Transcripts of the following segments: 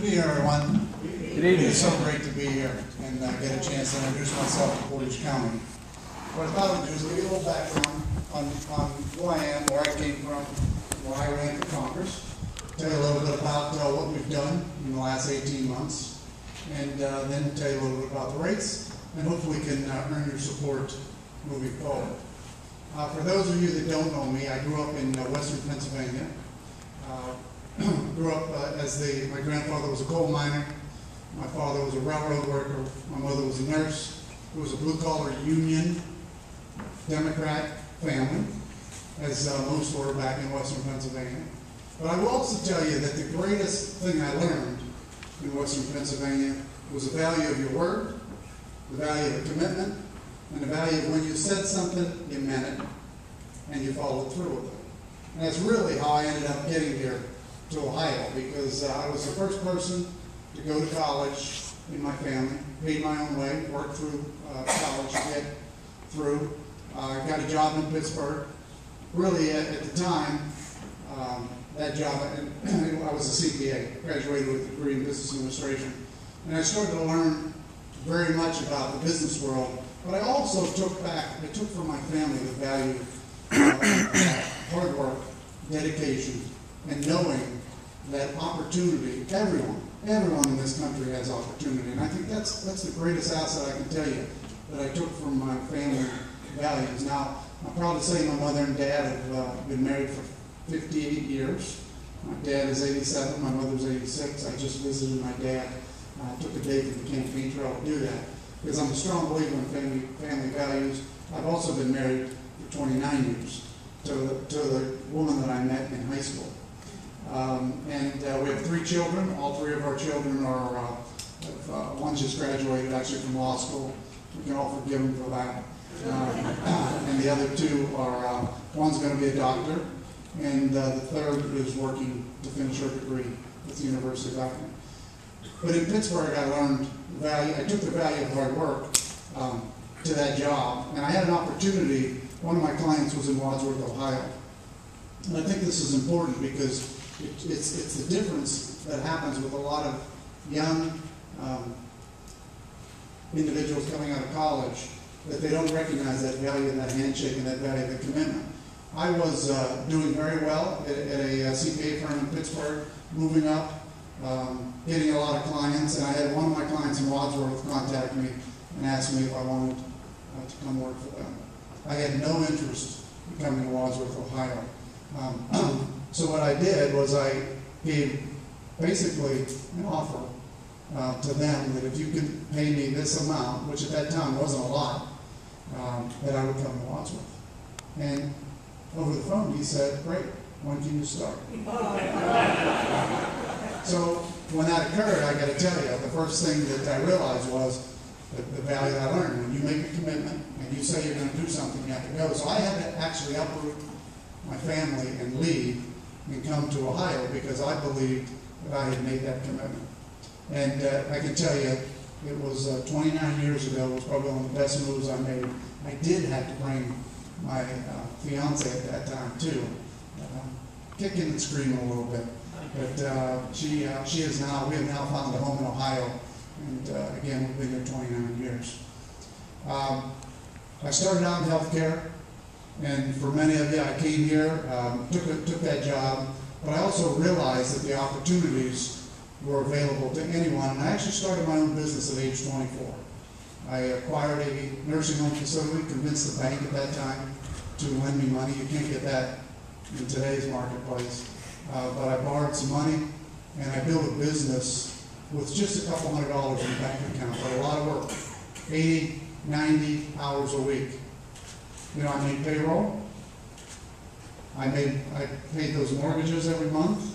evening, everyone. Good evening. It's so great to be here and get a chance to introduce myself to Portage County. What I thought I would do is give you a little background on who I am, where I came from, why I ran for Congress, tell you a little bit about what we've done in the last 18 months, and then tell you a little bit about the race, and hopefully can earn your support moving forward. For those of you that don't know me, I grew up in western Pennsylvania. Grew up my grandfather was a coal miner, my father was a railroad worker, my mother was a nurse. It was a blue-collar Union Democrat family, as most were back in western Pennsylvania. But I will also tell you that the greatest thing I learned in western Pennsylvania was the value of your word, the value of a commitment, and the value of when you said something, you meant it, and you followed through with it. And that's really how I ended up getting here to Ohio, because I was the first person to go to college in my family, paid my own way, worked through college to get through. Got a job in Pittsburgh. Really, at the time, that job, I was a CPA, graduated with a degree in business administration. And I started to learn very much about the business world, but I also took from my family the value of hard work, dedication, and knowing that opportunity, everyone in this country has opportunity. And I think that's the greatest asset I can tell you that I took from my family values. Now, I'm proud to say my mother and dad have been married for 58 years. My dad is 87, my mother's 86. I just visited my dad. I took a day from the campaign trail to do that because I'm a strong believer in family values. I've also been married for 29 years to the woman that I met in high school. We have 3 children. All 3 of our children are, one just graduated actually from law school. We can all forgive them for that. And the other 2 are, one's going to be a doctor, and the third is working to finish her degree at the University of Ravenna. But in Pittsburgh, I learned I took the value of hard work to that job, and I had an opportunity. One of my clients was in Wadsworth, Ohio. And I think this is important because it's the difference that happens with a lot of young individuals coming out of college, that they don't recognize that value of that handshake and that value of the commitment. I was doing very well at a CPA firm in Pittsburgh, moving up, getting a lot of clients, and I had one of my clients in Wadsworth contact me and ask me if I wanted to come work for them. I had no interest in coming to Wadsworth, Ohio. So what I did was I gave basically an offer to them that if you could pay me this amount, which at that time wasn't a lot, that I would come to Wadsworth. And over the phone he said, "Great, when can you start?" So when that occurred, I got to tell you, the first thing that I realized was the value that I learned. When you make a commitment and you say you're going to do something, you have to go. So I had to actually uproot my family and leave and come to Ohio because I believed that I had made that commitment. And I can tell you, it was 29 years ago. It was probably one of the best moves I made. I did have to bring my fiance at that time too, kicking and screaming a little bit. But we have now found a home in Ohio, and again, we've been here 29 years. I started out in healthcare, and for many of you, I came here, took that job, but I also realized that the opportunities were available to anyone, and I actually started my own business at age 24. I acquired a nursing home facility, convinced the bank at that time to lend me money. You can't get that in today's marketplace. But I borrowed some money, and I built a business with just a couple $100 in the bank account, but a lot of work, 80, 90 hours a week. You know, I made payroll. I paid those mortgages every month.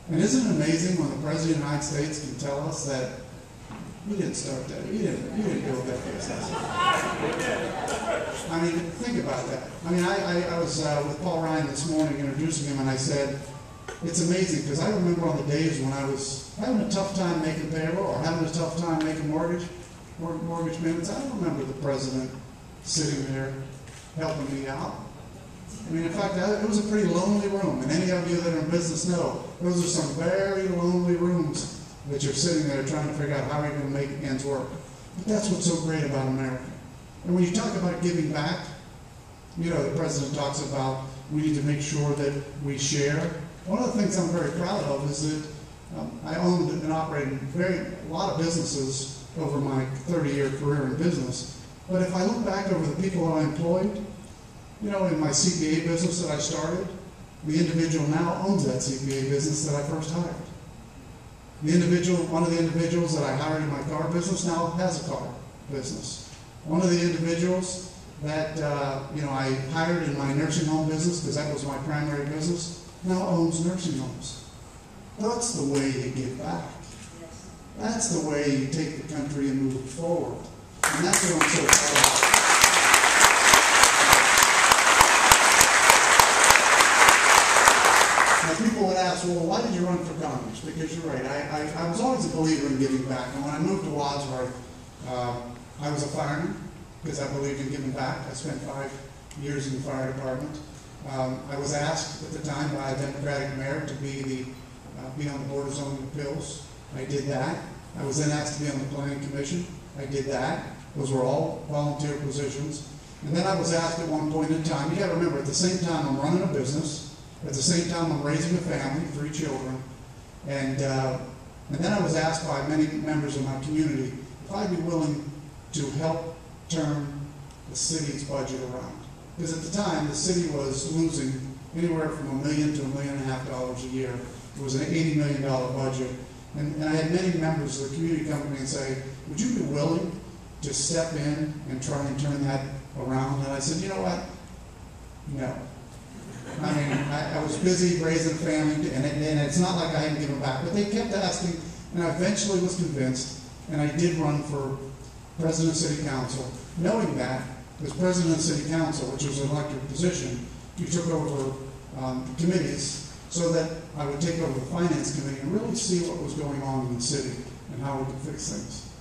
And isn't it amazing when the President of the United States can tell us that you didn't start that, you didn't build that business? I mean, think about that. I mean, I was with Paul Ryan this morning introducing him, and I said, it's amazing because I remember on the days when I was having a tough time making payroll or having a tough time making mortgage payments. I don't remember the president sitting there helping me out. I mean, in fact, it was a pretty lonely room, and any of you that are in business know those are some very lonely rooms that you're sitting there trying to figure out how you're going to make ends work. But that's what's so great about America. And when you talk about giving back, you know, the president talks about we need to make sure that we share. One of the things I'm very proud of is that I owned and operated a lot of businesses over my 30-year career in business. But if I look back over the people that I employed, you know, in my CPA business that I started, the individual now owns that CPA business that I first hired. The individual, one of the individuals that I hired in my car business now has a car business. One of the individuals that you know, I hired in my nursing home business, because that was my primary business, now owns nursing homes. That's the way you give back. That's the way you take the country and move it forward. And that's what I'm so proud of. Now people would ask, well, why did you run for Congress? Because you're right, I was always a believer in giving back. And when I moved to Wadsworth, I was a fireman, because I believed in giving back. I spent 5 years in the fire department. I was asked at the time by a Democratic mayor to be on the board of zoning appeals. I did that. I was then asked to be on the planning commission. I did that. Those were all volunteer positions. And then I was asked at one point in time, you got to remember, at the same time I'm running a business, at the same time I'm raising a family, 3 children, and then I was asked by many members of my community if I'd be willing to help turn the city's budget around. Because at the time, the city was losing anywhere from $1 million to $1.5 million a year. It was an $80 million budget. And I had many members of the community come to me and say, would you be willing to step in and try and turn that around? And I said, you know what? No. I mean, I was busy raising a family, and it's not like I hadn't given back. But they kept asking, and I eventually was convinced, and I did run for President of City Council, knowing that as President of City Council, which was an elected position, you took over committees so that I would take over the Finance Committee and really see what was going on in the city and how we could fix things.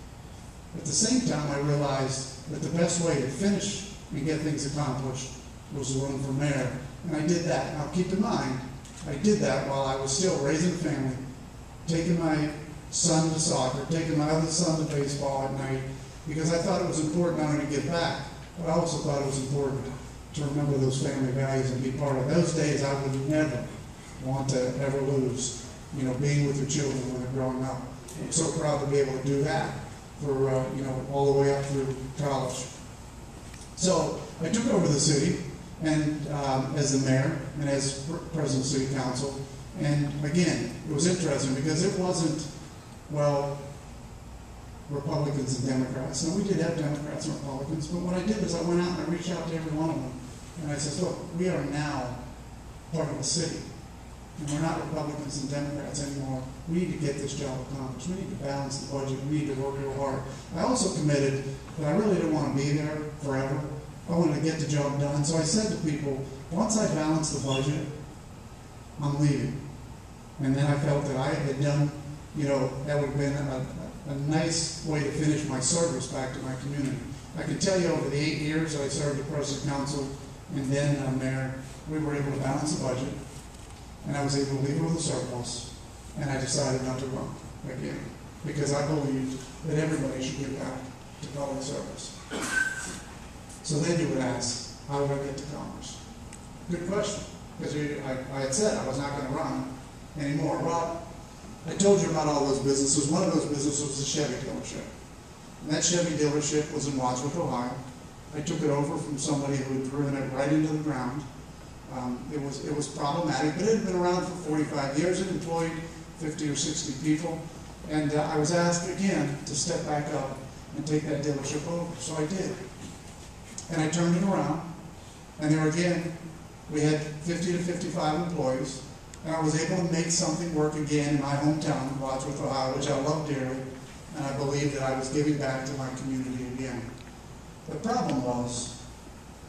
At the same time, I realized that the best way to finish and get things accomplished was to run for mayor. And I did that. Now keep in mind, I did that while I was still raising a family, taking my son to soccer, taking my other son to baseball at night, because I thought it was important not only to give back, but I also thought it was important to remember those family values and be part of those days. I would never want to ever lose, you know, being with your children when they're growing up. I'm so proud to be able to do that for, you know, all the way up through college. So I took over the city and as the mayor and as president of City Council. And again, it was interesting because it wasn't, well, Republicans and Democrats. And we did have Democrats and Republicans, but what I did is I went out and I reached out to every one of them. And I said, look, we are now part of the city. And we're not Republicans and Democrats anymore. We need to get this job accomplished. We need to balance the budget. We need to work real hard. I also committed that I really didn't want to be there forever. I wanted to get the job done. So I said to people, once I balance the budget, I'm leaving. And then I felt that I had done, you know, that would have been a nice way to finish my service back to my community. I can tell you over the 8 years that I served as president council and then mayor, we were able to balance the budget, and I was able to leave it with a surplus, and I decided not to run again because I believed that everybody should give back to public service. So then you would ask, how would I get to Congress? Good question, because I had said I was not going to run anymore. Well, I told you about all those businesses. One of those businesses was a Chevy dealership. And that Chevy dealership was in Wadsworth, Ohio. I took it over from somebody who had driven it right into the ground. It was problematic, but it had been around for 45 years. It employed 50 or 60 people. And I was asked again to step back up and take that dealership over. So I did. And I turned it around. And there again, we had 50 to 55 employees. And I was able to make something work again in my hometown, Wadsworth, Ohio, which I love dearly, and I believe that I was giving back to my community again. The problem was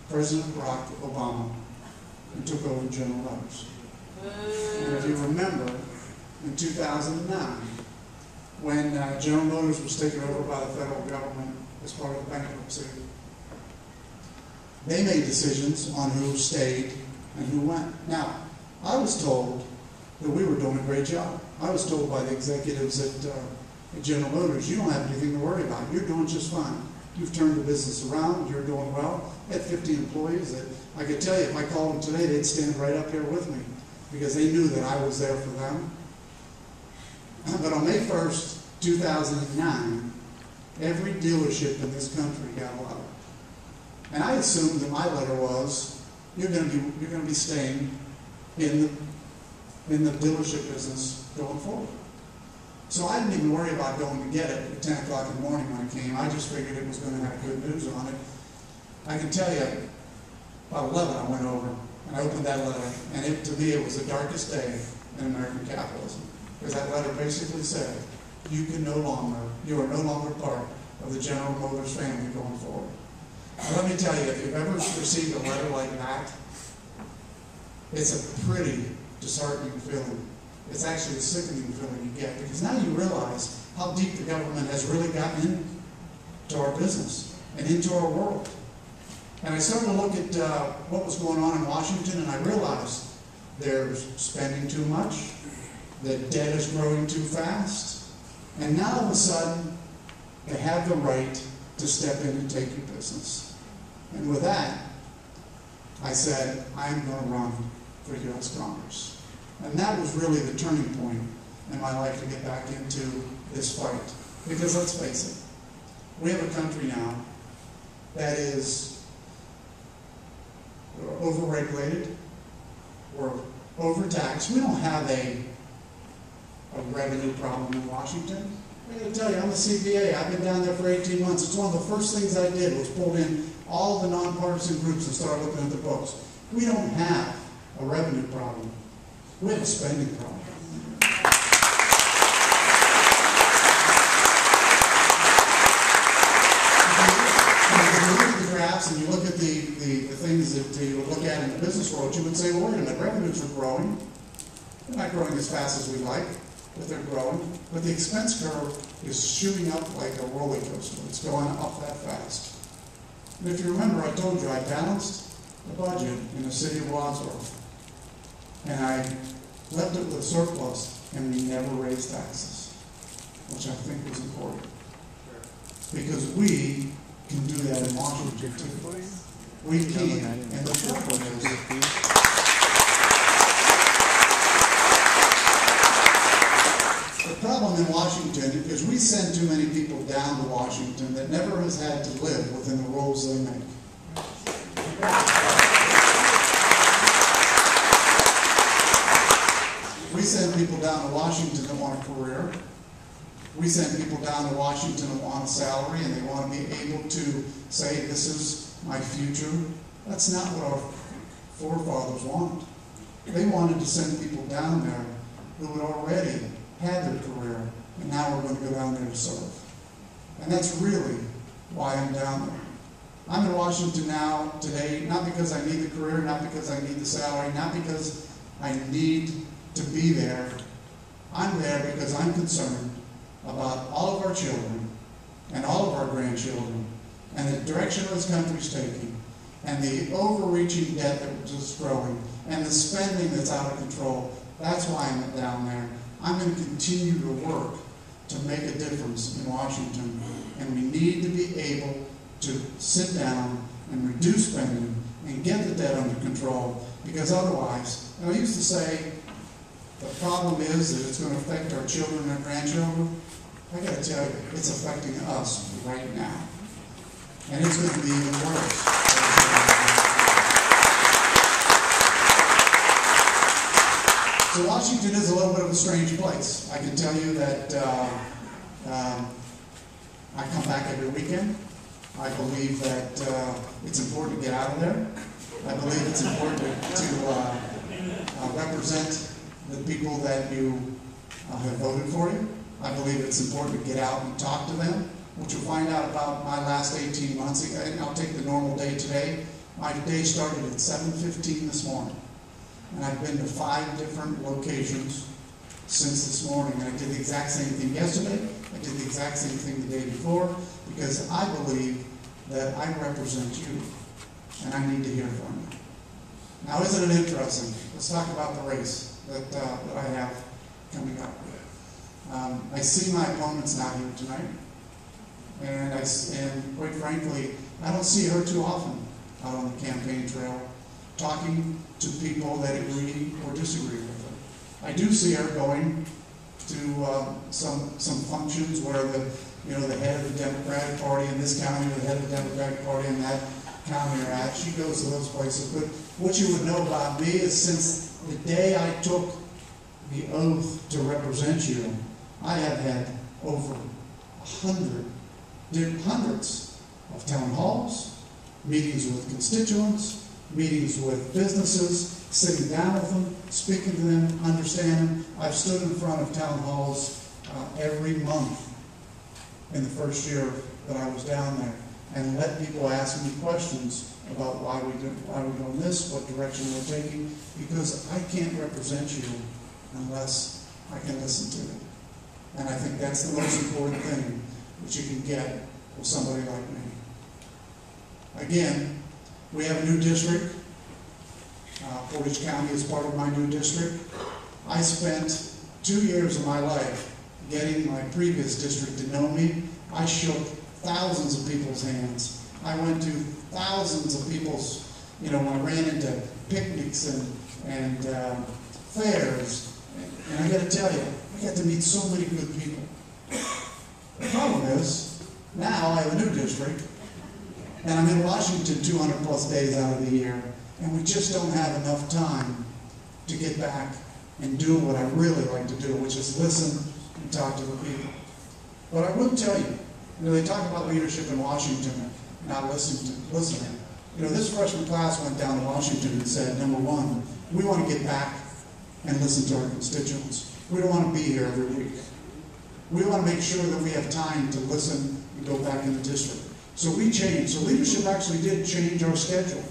President Barack Obama took over General Motors. And if you remember, in 2009, when General Motors was taken over by the federal government as part of the bankruptcy, they made decisions on who stayed and who went. Now, I was told that we were doing a great job. I was told by the executives at General Motors, you don't have anything to worry about. You're doing just fine. You've turned the business around. You're doing well. I had 50 employees that I could tell you, if I called them today, they'd stand right up here with me because they knew that I was there for them. But on May 1st, 2009, every dealership in this country got a letter. And I assumed that my letter was, you're going to be staying in the dealership business going forward. So I didn't even worry about going to get it at 10 o'clock in the morning when it came. I just figured it was going to have good news on it. I can tell you, about 11 I went over and I opened that letter, and to me it was the darkest day in American capitalism. Because that letter basically said, you are no longer part of the General Motors family going forward. Now, let me tell you, if you've ever received a letter like that, it's a pretty disheartening feeling. It's actually a sickening feeling you get, because now you realize how deep the government has really gotten into our business and into our world. And I started to look at what was going on in Washington, and I realized they're spending too much, the debt is growing too fast, and now all of a sudden they have the right to step in and take your business. And with that, I said, I'm going to run for U.S. Congress. And that was really the turning point in my life to get back into this fight. Because let's face it, we have a country now that is overregulated, we're overtaxed. We don't have a revenue problem in Washington. I'm going to tell you, I'm a CPA. I've been down there for 18 months. It's one of the first things I did was pull in all the nonpartisan groups and start looking at the books. We don't have a revenue problem. We have a spending problem. If you look at the graphs and you look at the things that you would look at in the business world, you would say, well, wait a minute, revenues are growing. They're not growing as fast as we'd like, but they're growing. But the expense curve is shooting up like a roller coaster. It's going up that fast. And if you remember, I told you I balanced the budget in the city of Wadsworth. And I left it with a surplus, and we never raised taxes, which I think was important. Because we can do that in Washington too. We can, and the problem is, the problem in Washington is we send too many people down to Washington that never has had to live within the rules they make. We send people down to Washington that want a career. We send people down to Washington that want a salary and they want to be able to say, this is my future. That's not what our forefathers wanted. They wanted to send people down there who had already had their career, and now we're going to go down there to serve. And that's really why I'm down there. I'm in Washington now, today, not because I need the career, not because I need the salary, not because I need to be there. I'm there because I'm concerned about all of our children and all of our grandchildren and the direction this country's taking and the overreaching debt that's just growing and the spending that's out of control. That's why I'm down there. I'm going to continue to work to make a difference in Washington, and we need to be able to sit down and reduce spending and get the debt under control, because otherwise, and I used to say, the problem is that it's going to affect our children and our grandchildren. I got to tell you, it's affecting us right now. And it's going to be even worse. So Washington is a little bit of a strange place. I can tell you that I come back every weekend. I believe that it's important to get out of there. I believe it's important to represent the people that you have voted for you. I believe it's important to get out and talk to them. What you'll find out about my last 18 months, and I'll take the normal day today. My day started at 7:15 this morning. And I've been to 5 different locations since this morning. And I did the exact same thing yesterday. I did the exact same thing the day before, because I believe that I represent you, and I need to hear from you. Now, isn't it interesting? Let's talk about the race. that I have coming up. I see my opponents not here tonight, and quite frankly, I don't see her too often out on the campaign trail talking to people that agree or disagree with her. I do see her going to some functions where the head of the Democratic Party in this county or the head of the Democratic Party in that county are at. She goes to those places. But what you would know about me is since the day I took the oath to represent you, I have had over hundreds of town halls, meetings with constituents, meetings with businesses, sitting down with them, speaking to them, understand them. I've stood in front of town halls every month in the first year that I was down there and let people ask me questions about why we're doing this, what direction we're taking, because I can't represent you unless I can listen to it. And I think that's the most important thing that you can get with somebody like me. Again, we have a new district. Portage County is part of my new district. I spent 2 years of my life getting my previous district to know me. I shook thousands of people's hands. I went to thousands of people's, when I ran into picnics and fairs. And I got to tell you, I got to meet so many good people. The problem is, now I have a new district, and I'm in Washington 200 plus days out of the year, and we just don't have enough time to get back and do what I really like to do, which is listen and talk to the people. But I will tell you, they talk about leadership in Washington, not listening. This freshman class went down to Washington and said, number one, we want to get back and listen to our constituents. We don't want to be here every week. We want to make sure that we have time to listen and go back in the district. So we changed. So leadership actually did change our schedule.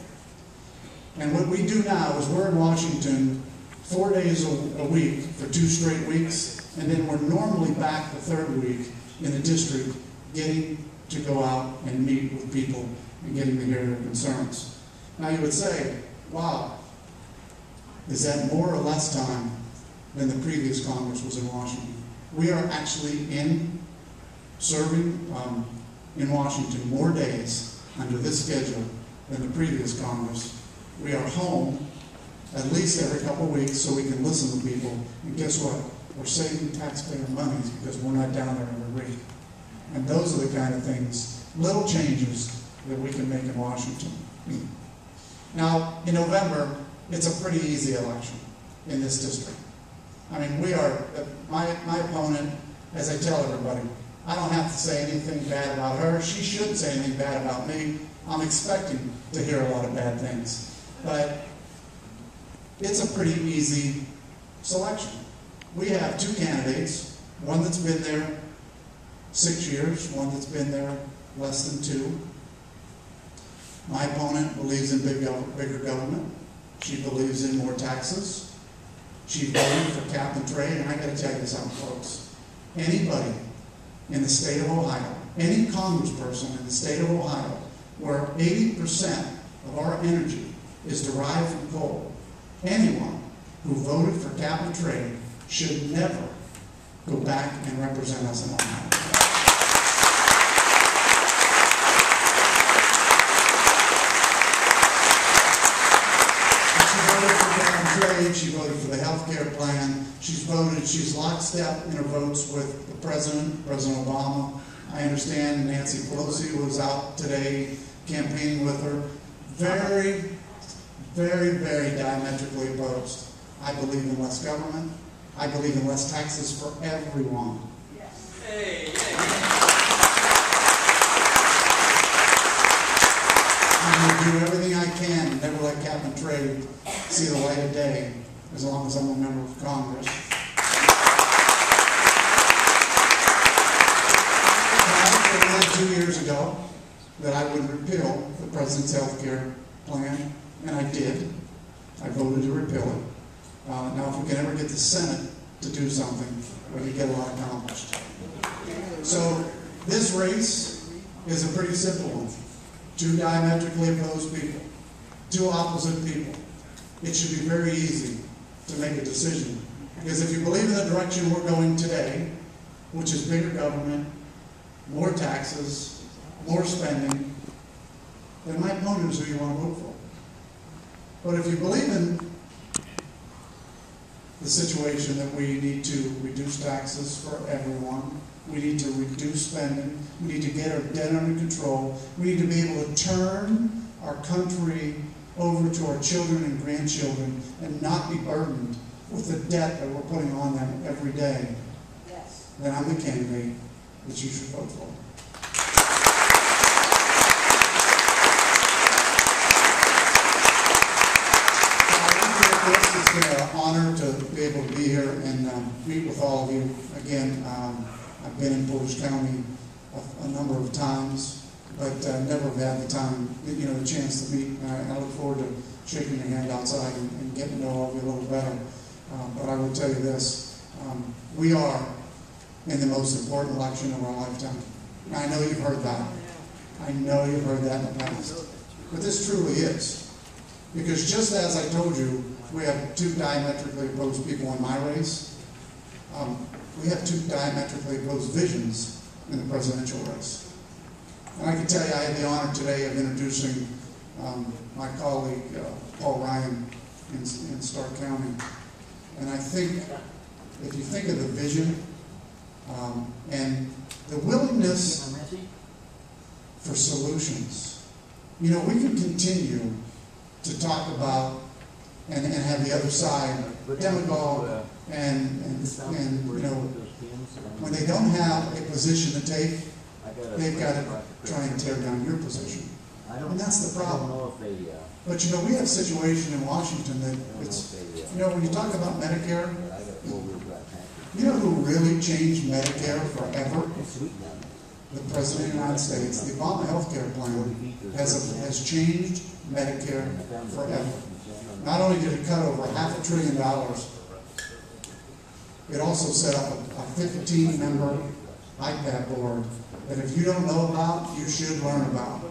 And what we do now is we're in Washington 4 days a week for 2 straight weeks, and then we're normally back the 3rd week in the district getting to go out and meet with people and getting to hear their concerns. Now you would say, wow, is that more or less time than the previous Congress was in Washington? We are actually serving in Washington more days under this schedule than the previous Congress. We are home at least every couple of weeks so we can listen to people. And guess what? We're saving taxpayer money because we're not down there every week. And those are the kind of things, little changes that we can make in Washington. Now, in November, it's a pretty easy election in this district. I mean, my opponent, as I tell everybody, I don't have to say anything bad about her. She shouldn't say anything bad about me. I'm expecting to hear a lot of bad things. But it's a pretty easy selection. We have 2 candidates, one that's been there 6 years, one that's been there less than 2. My opponent believes in bigger government. She believes in more taxes. She voted for cap and trade, and I got to tell you something, folks. Anybody in the state of Ohio, any congressperson in the state of Ohio, where 80% of our energy is derived from coal, anyone who voted for cap and trade should never go back and represent us in Ohio. She voted for the health care plan. She's lockstep in her votes with the President Obama. I understand Nancy Pelosi was out today campaigning with her. Very, very, very diametrically opposed. I believe in less government. I believe in less taxes for everyone. Yes. Hey, I'm going to do everything I can and never let cap and trade see the light of day as long as I'm a member of Congress. I said 2 years ago that I would repeal the President's health care plan, and I did. I voted to repeal it. Now, if we can ever get the Senate to do something, we can get a lot accomplished. So this race is a pretty simple one. 2 diametrically opposed people, 2 opposite people. It should be very easy to make a decision. Because if you believe in the direction we're going today, which is bigger government, more taxes, more spending, then my opponent is who you want to vote for. But if you believe in the situation that we need to reduce taxes for everyone, we need to reduce spending, we need to get our debt under control, we need to be able to turn our country over to our children and grandchildren and not be burdened with the debt that we're putting on them every day, yes, then I'm the candidate that you should vote for. It's been an honor to be able to be here and meet with all of you. Again, I've been in Portage County a number of times, but never have had the time, the chance to meet. I look forward to shaking your hand outside and getting to know all of you a little better. But I will tell you this, we are in the most important election of our lifetime. Now, I know you've heard that. I know you've heard that in the past. But this truly is. Because just as I told you, we have two diametrically opposed people in my race, we have two diametrically opposed visions in the presidential race. And I can tell you I had the honor today of introducing my colleague, Paul Ryan, in Stark County. And I think, if you think of the vision and the willingness for solutions, we can continue to talk about and have the other side demagogue and when they don't have a position to take, they've got to try and tear down your position. And that's the problem. But we have a situation in Washington that it's, when you talk about Medicare, who really changed Medicare forever? The President of the United States. The Obama health care plan has changed Medicare forever. Not only did it cut over $500 billion, it also set up a 15-member IPAD board that if you don't know about, you should learn about.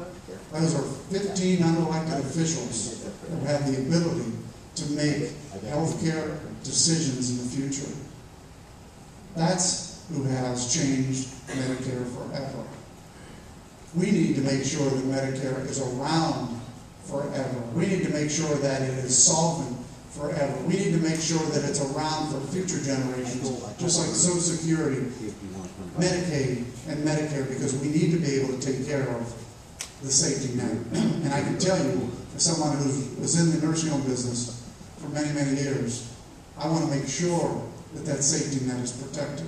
Those are 15 unelected officials who have the ability to make healthcare decisions in the future. That's who has changed Medicare forever. We need to make sure that Medicare is around forever. We need to make sure that it is solvent forever. We need to make sure that it's around for future generations, just like Social Security, Medicaid, and Medicare, because we need to be able to take care of the safety net. And I can tell you, as someone who was in the nursing home business for many, many years, I want to make sure that that safety net is protected.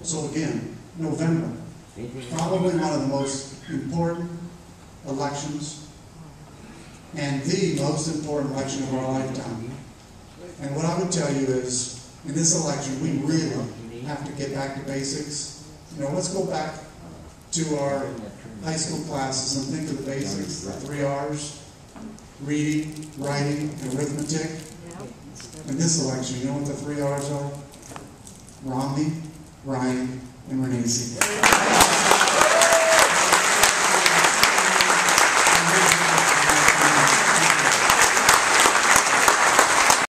So again, November, probably one of the most important elections and the most important election of our lifetime. And what I would tell you is, in this election, we really have to get back to basics. Let's go back to our high school classes and think of the basics, the 3 R's, reading, writing, and arithmetic. In this election, you know what the 3 R's are? Romney, Ryan, and Renacci.